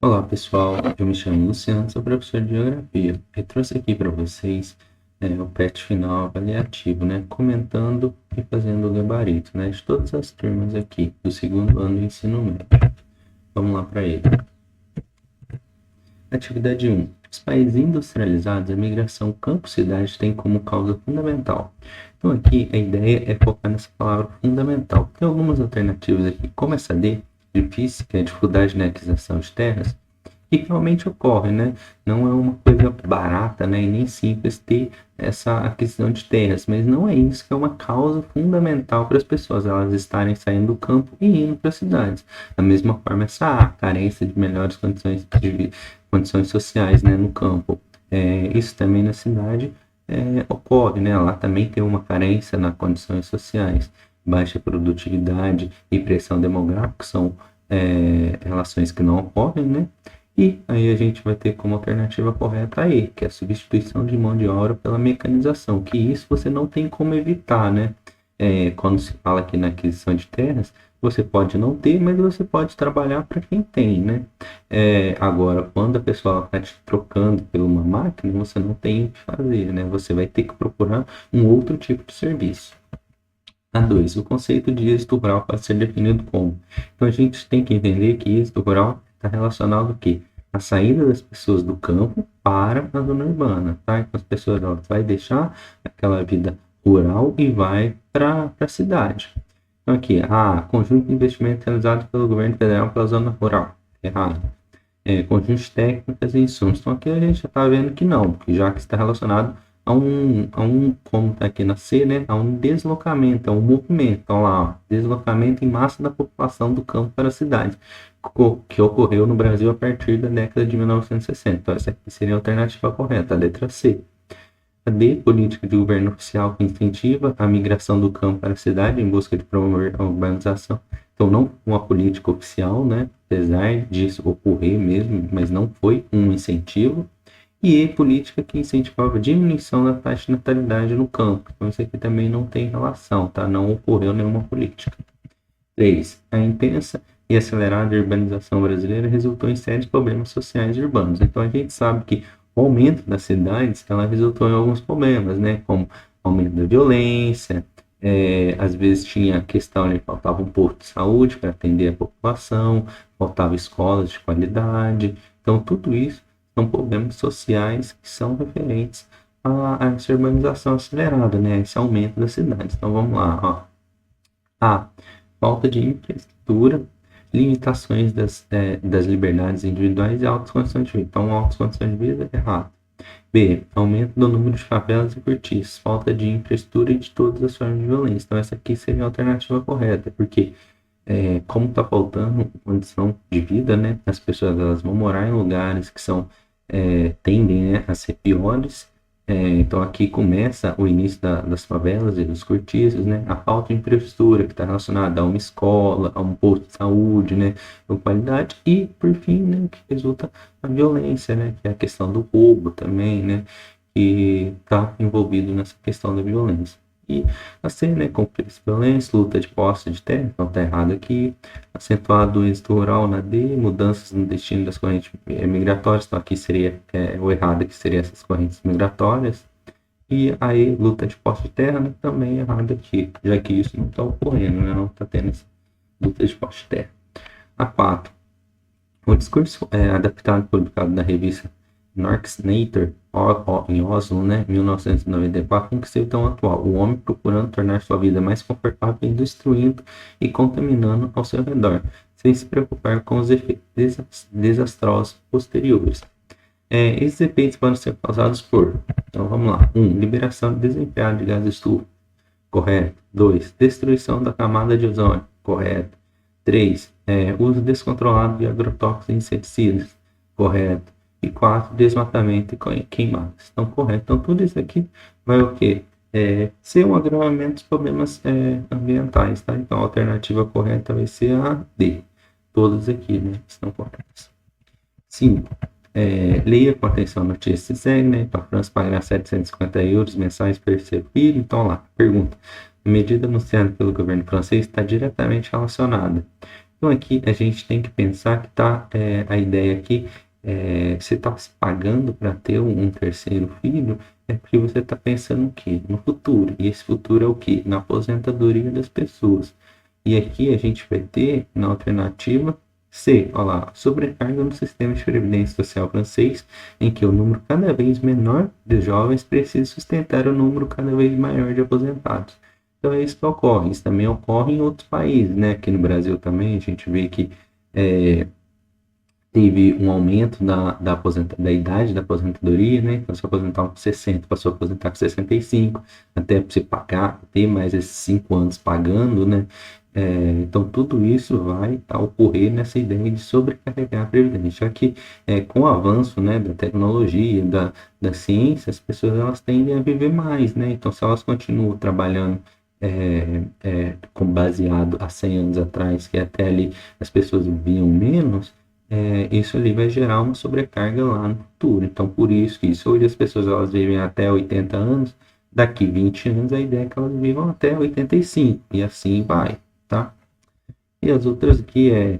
Olá pessoal, eu me chamo Luciano, sou professor de Geografia e trouxe aqui para vocês o PET final avaliativo, né, comentando e fazendo o gabarito, né, de todas as turmas aqui do segundo ano do ensino médio. Vamos lá para ele. Atividade 1. Os países industrializados, a migração campo-cidade tem como causa fundamental. Então aqui a ideia é focar nessa palavra fundamental. Tem algumas alternativas aqui, como essa D, difícil, que é a dificuldade na aquisição de terras, que realmente ocorre, né? Não é uma coisa barata, né? E nem simples ter essa aquisição de terras, mas não é isso que é uma causa fundamental para as pessoas elas estarem saindo do campo e indo para as cidades. Da mesma forma, essa carência de melhores condições sociais, né, no campo. Isso também na cidade ocorre, né? Lá também tem uma carência nas condições sociais, baixa produtividade e pressão demográfica são relações que não ocorrem, né? E aí a gente vai ter como alternativa correta aí, que é a substituição de mão de obra pela mecanização, que isso você não tem como evitar, né? Quando se fala aqui na aquisição de terras, você pode não ter, mas você pode trabalhar para quem tem, né? Agora, quando a pessoa está te trocando por uma máquina, você não tem o que fazer, né? Você vai ter que procurar um outro tipo de serviço. A 2. O conceito de êxito rural pode ser definido como. Então a gente tem que entender que êxito rural está relacionado ao quê? A saída das pessoas do campo para a zona urbana, tá? Então as pessoas elas vai deixar aquela vida rural e vai para a cidade. Então aqui, conjunto de investimento realizado pelo governo federal pela zona rural. Errado. Conjunto de técnicas e insumos. Então aqui a gente já está vendo que não, porque já que está relacionado como está aqui na C, né, a um deslocamento, a um movimento. Então lá, ó, deslocamento em massa da população do campo para a cidade, que ocorreu no Brasil a partir da década de 1960. Então essa aqui seria a alternativa correta, a letra C. A D, política de governo oficial que incentiva a migração do campo para a cidade em busca de promover a urbanização. Então não uma política oficial, né, apesar disso ocorrer mesmo, mas não foi um incentivo. E política que incentivava a diminuição da taxa de natalidade no campo. Então, isso aqui também não tem relação, tá? Não ocorreu nenhuma política. 3. A intensa e acelerada urbanização brasileira resultou em sérios problemas sociais e urbanos. Então, a gente sabe que o aumento das cidades, ela resultou em alguns problemas, né? Como aumento da violência, às vezes tinha questão de faltava um posto de saúde para atender a população, faltava escolas de qualidade. Então, tudo isso são problemas sociais que são referentes a essa urbanização acelerada, né? Esse aumento das cidades. Então vamos lá, ó. A. Falta de infraestrutura, limitações das liberdades individuais e altas condições de vida. Então, altas condições de vida é errado. B. Aumento do número de favelas e cortiços, falta de infraestrutura e de todas as formas de violência. Então, essa aqui seria a alternativa correta, porque como está faltando condição de vida, né? As pessoas elas vão morar em lugares que tendem, né, a ser piores. Então aqui começa o início das favelas e dos cortiços, né? A falta de infraestrutura que está relacionada a uma escola, a um posto de saúde, né, com qualidade e por fim, né, que resulta a violência, né, que é a questão do roubo também, né, que está envolvido nessa questão da violência. E assim, né, conflitos, violência, luta de posse de terra, então tá errado aqui, acentuado o êxito rural na D, mudanças no destino das correntes migratórias, então aqui seria o errado, que seria essas correntes migratórias, e aí luta de posse de terra, né, também errado aqui, já que isso não está ocorrendo, né, não está tendo essa luta de posse de terra. A 4. O discurso adaptado publicado na revista Norksnator, em Oslo, né, 1994, com que se tão atual. O homem procurando tornar sua vida mais confortável e destruindo e contaminando ao seu redor, sem se preocupar com os efeitos desastrosos posteriores. Esses efeitos podem ser causados por, então vamos lá, 1. Liberação desenfreada de gás de estufa, correto. 2. Destruição da camada de ozônio, correto. 3. Uso descontrolado de agrotóxicos e inseticidas, correto. E 4, desmatamento e queimadas. Então, correto. Então, tudo isso aqui vai o quê? Ser um agravamento dos problemas ambientais, tá? Então, a alternativa correta vai ser a D. Todas aqui, né? Estão corretas. 5. Leia com atenção a notícia que segue, né? Para a França pagará 750 euros mensais por seu filho. Então, lá, pergunta. A medida anunciada pelo governo francês está diretamente relacionada. Então aqui a gente tem que pensar que a ideia aqui você está se pagando para ter um terceiro filho, é porque você está pensando o quê? No futuro. E esse futuro é o quê? Na aposentadoria das pessoas. E aqui a gente vai ter, na alternativa C, olha lá, sobrecarga no sistema de previdência social francês, em que o número cada vez menor de jovens precisa sustentar o número cada vez maior de aposentados. Então é isso que ocorre. Isso também ocorre em outros países, né? Aqui no Brasil também a gente vê que teve um aumento da idade da aposentadoria, né? Então, se aposentar com 60, passou a aposentar com 65, até para você pagar, ter mais esses 5 anos pagando, né? Então, tudo isso vai ocorrer nessa ideia de sobrecarregar a Previdência. Já que com o avanço, né, da tecnologia, da ciência, as pessoas elas tendem a viver mais, né? Então, se elas continuam trabalhando com baseado há 100 anos atrás, que até ali as pessoas viviam menos, isso ali vai gerar uma sobrecarga lá no futuro. Então, por isso que hoje as pessoas elas vivem até 80 anos, daqui 20 anos a ideia é que elas vivam até 85, e assim vai, tá? E as outras aqui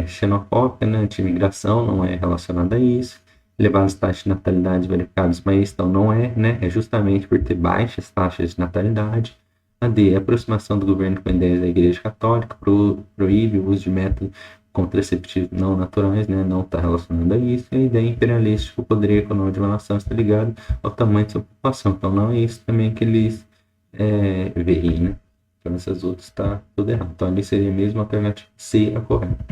xenofóbica, né, anti-imigração, não é relacionada a isso. Elevadas taxas de natalidade verificadas, mas então não é, né? É justamente por ter baixas taxas de natalidade. A D, a aproximação do governo com ideias da Igreja Católica, proíbe o uso de métodos contraceptivos não naturais, né? Não está relacionado a isso. E a ideia imperialística, o poder econômico de uma nação está ligado ao tamanho de sua população. Então não é isso também que eles veem, né? Então essas outras está tudo errado. Então ali seria mesmo a alternativa C a correta.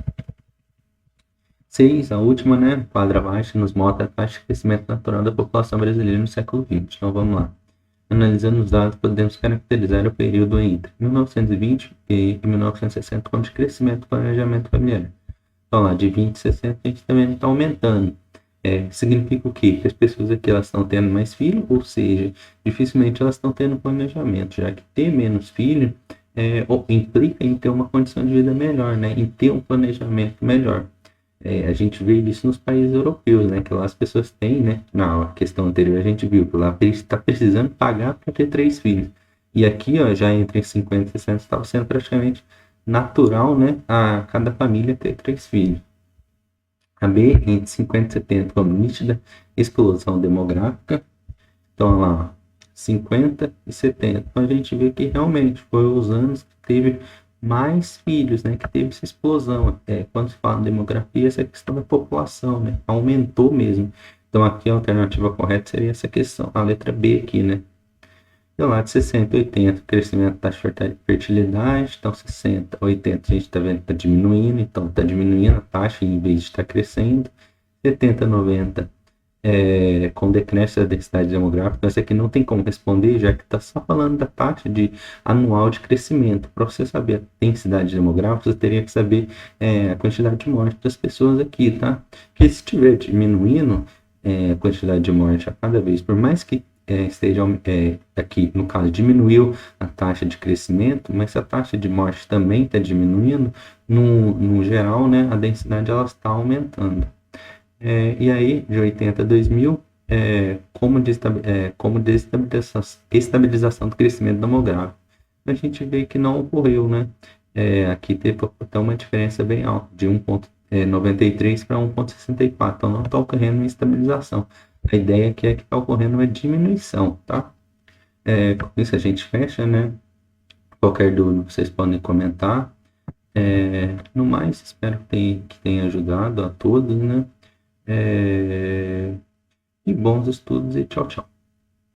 6, a última, né? Quadra abaixo, nos mostra a taxa de crescimento natural da população brasileira no século XX. Então vamos lá. Analisando os dados, podemos caracterizar o período entre 1920 e 1960 como de crescimento do planejamento familiar. Então, lá de 20 e 60, a gente também está aumentando. Significa o quê? Que as pessoas aqui elas estão tendo mais filhos, ou seja, dificilmente elas estão tendo planejamento, já que ter menos filhos implica em ter uma condição de vida melhor, né? Em ter um planejamento melhor. A gente vê isso nos países europeus, né? Que lá as pessoas têm, né? Na questão anterior a gente viu que lá está precisando pagar para ter 3 filhos. E aqui, ó, já entre 50 e 60 está sendo praticamente natural, né? A cada família ter 3 filhos. A B, entre 50 e 70, como nítida explosão demográfica. Então, lá, 50 e 70. Então, a gente vê que realmente foi os anos que teve mais filhos, né, que teve essa explosão. Quando se fala em demografia, essa questão da população, né, aumentou mesmo. Então aqui a alternativa correta seria essa questão, a letra B aqui, né. E lá de 60 a 80, crescimento da fertilidade, então 60 a 80 a gente está vendo que está diminuindo, então está diminuindo a taxa em vez de estar crescendo. 70 a 90 com decréscimo da densidade demográfica, essa aqui não tem como responder, já que está só falando da taxa anual de crescimento. Para você saber a densidade demográfica, você teria que saber a quantidade de mortes das pessoas aqui, tá? Porque se estiver diminuindo a quantidade de mortes a cada vez, por mais que esteja aqui, no caso, diminuiu a taxa de crescimento, mas se a taxa de morte também está diminuindo, no geral, né, a densidade ela está aumentando. E aí, de 80 a 2000, como estabilização do crescimento demográfico. A gente vê que não ocorreu, né? Aqui teve até uma diferença bem alta, de 1,93 para 1,64. Então, não está ocorrendo uma estabilização. A ideia aqui é que está ocorrendo uma diminuição, tá? Com isso a gente fecha, né? Qualquer dúvida, vocês podem comentar. No mais, espero que tenha ajudado a todos, né? E bons estudos e tchau, tchau.